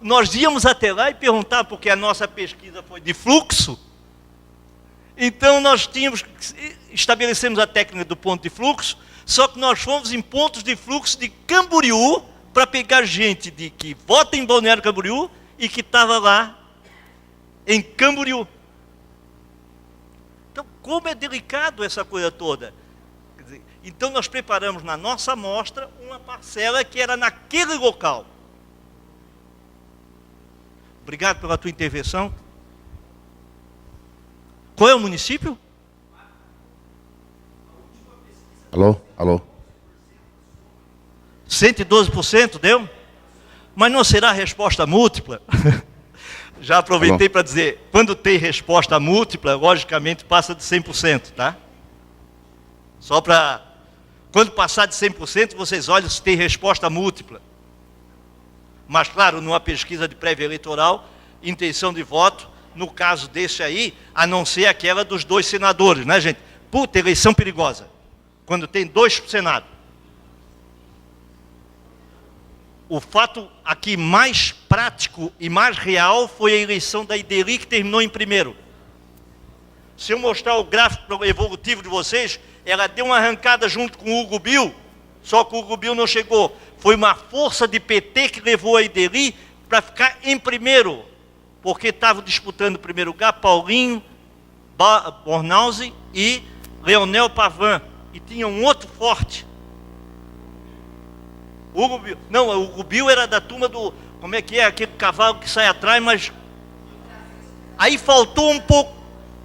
Speaker 2: Nós íamos até lá e perguntar, porque a nossa pesquisa foi de fluxo. Então, nós estabelecemos a técnica do ponto de fluxo, só que nós fomos em pontos de fluxo de Camboriú, para pegar gente que vota em Balneário Camboriú e que estava lá em Camboriú. Então, como é delicado essa coisa toda? Então nós preparamos na nossa amostra uma parcela que era naquele local. Obrigado pela tua intervenção. Qual é o município?
Speaker 5: Alô? Alô?
Speaker 2: 112% deu? Mas não será resposta múltipla? Já aproveitei para dizer, quando tem resposta múltipla, logicamente passa de 100%, tá? Só para... Quando passar de 100%, vocês olham se tem resposta múltipla. Mas, claro, numa pesquisa de prévia eleitoral, intenção de voto, no caso desse aí, a não ser aquela dos 2 senadores, né, gente? Puta, eleição perigosa. Quando tem 2 para o Senado. O fato aqui mais prático e mais real foi a eleição da Ideli, que terminou em primeiro. Se eu mostrar o gráfico evolutivo de vocês, ela deu uma arrancada junto com o Hugo Bill, só que o Hugo Bill não chegou. Foi uma força de PT que levou a Ideli para ficar em primeiro, porque estavam disputando o primeiro lugar Paulinho, Bornhausen e Leonel Pavan, e tinha um outro forte. O Hugo Bill era da turma do, como é que é, aquele cavalo que sai atrás, mas aí faltou um pouco,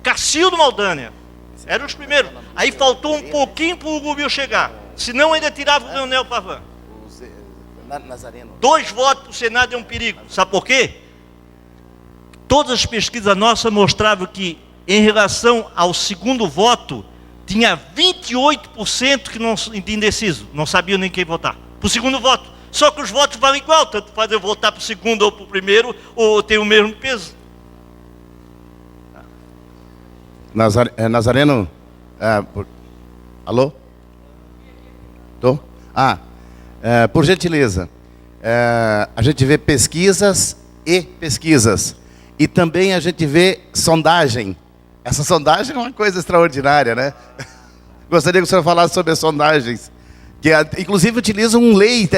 Speaker 2: Cacildo Maldânia, eram os primeiros, aí faltou um pouquinho para o Hugo Bill chegar, senão ainda tirava o Leonel Pavan. 2 votos para o Senado é um perigo, sabe por quê? Todas as pesquisas nossas mostravam que, em relação ao segundo voto, tinha 28% que não, de indeciso, não sabiam nem quem votar. Para o segundo voto. Só que os votos valem igual, tanto faz eu votar para o segundo ou para o primeiro, ou tem o mesmo peso.
Speaker 5: Nazareno, alô? Tô? Por gentileza, a gente vê pesquisas e pesquisas. E também a gente vê sondagem. Essa sondagem é uma coisa extraordinária, né? Gostaria que o senhor falasse sobre as sondagens. Que inclusive utilizam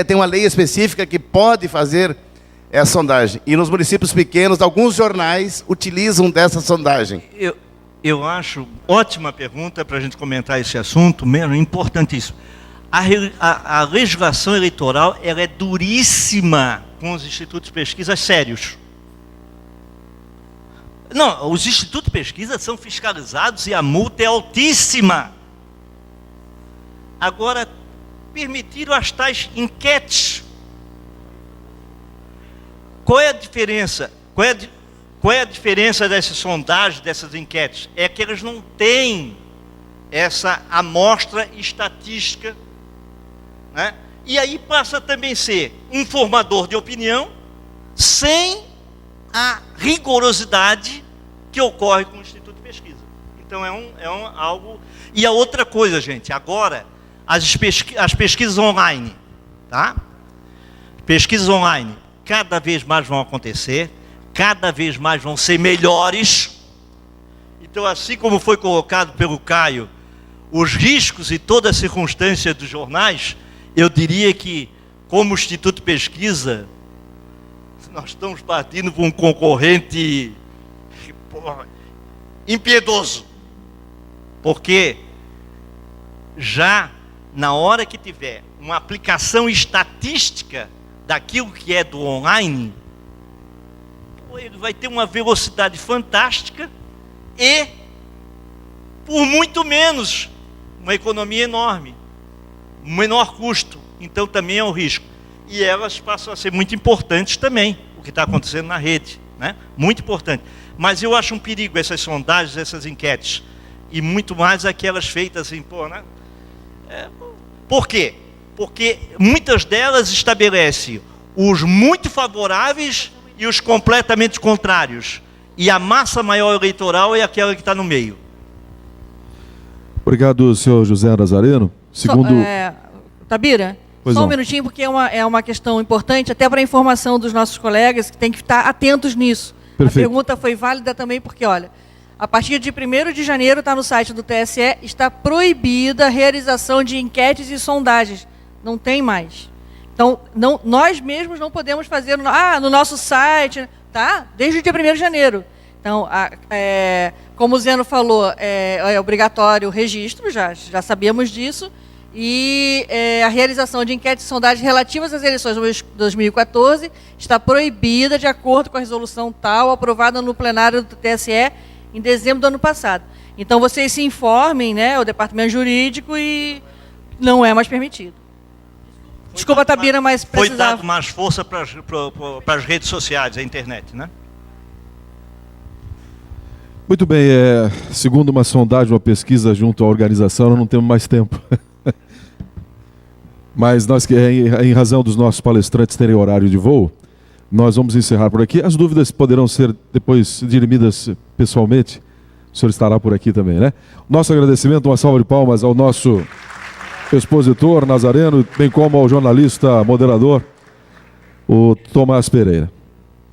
Speaker 5: tem uma lei específica que pode fazer essa sondagem. E nos municípios pequenos, alguns jornais utilizam dessa sondagem.
Speaker 2: Eu acho ótima pergunta para a gente comentar esse assunto, mesmo importantíssimo. A legislação eleitoral ela é duríssima com os institutos de pesquisa sérios. Não, os institutos de pesquisa são fiscalizados e a multa é altíssima. Agora, permitiram as tais enquetes. Qual é a diferença? Qual é a diferença dessas sondagens, dessas enquetes? É que elas não têm essa amostra estatística, né? E aí passa também a ser um formador de opinião sem a rigorosidade que ocorre com o Instituto de Pesquisa. Então algo... E a outra coisa, gente, agora as pesquisas online, tá? Pesquisas online cada vez mais vão acontecer, cada vez mais vão ser melhores. Então, assim como foi colocado pelo Caio, os riscos e toda a circunstância dos jornais, eu diria que, como Instituto de Pesquisa, nós estamos partindo para um concorrente impiedoso. Porque já na hora que tiver uma aplicação estatística daquilo que é do online, ele vai ter uma velocidade fantástica e, por muito menos, uma economia enorme, um menor custo. Então também é um risco. E elas passam a ser muito importantes também, o que está acontecendo na rede, né? Muito importante. Mas eu acho um perigo essas sondagens, essas enquetes, e muito mais aquelas feitas assim, né? Por quê? Porque muitas delas estabelecem os muito favoráveis e os completamente contrários. E a massa maior eleitoral é aquela que está no meio.
Speaker 1: Obrigado, senhor José Nazareno. Segundo...
Speaker 6: Tabira,
Speaker 1: pois
Speaker 6: só
Speaker 1: não.
Speaker 6: um minutinho, porque é uma questão importante, até para a informação dos nossos colegas, que tem que estar atentos nisso.
Speaker 1: Perfeito.
Speaker 6: A pergunta foi válida também porque, olha, a partir de 1º de janeiro, está no site do TSE, está proibida a realização de enquetes e sondagens. Não tem mais. Então, nós mesmos não podemos fazer no nosso site, tá? Desde o dia 1º de janeiro. Então, como o Zeno falou, é obrigatório o registro, já sabíamos disso, e a realização de enquetes e sondagens relativas às eleições de 2014 está proibida de acordo com a resolução tal aprovada no plenário do TSE em dezembro do ano passado. Então, vocês se informem, né, o departamento jurídico, e não é mais permitido. Desculpa, Tabira, mas
Speaker 2: Foi
Speaker 6: precisava...
Speaker 2: dado mais força para as redes sociais, a internet, né?
Speaker 1: Muito bem, segundo uma sondagem, uma pesquisa junto à organização, nós não temos mais tempo. Mas nós, em razão dos nossos palestrantes terem horário de voo, nós vamos encerrar por aqui. As dúvidas poderão ser depois dirimidas pessoalmente. O senhor estará por aqui também, né? Nosso agradecimento, uma salva de palmas ao nosso expositor Nazareno, bem como ao jornalista moderador, o Tomás Pereira.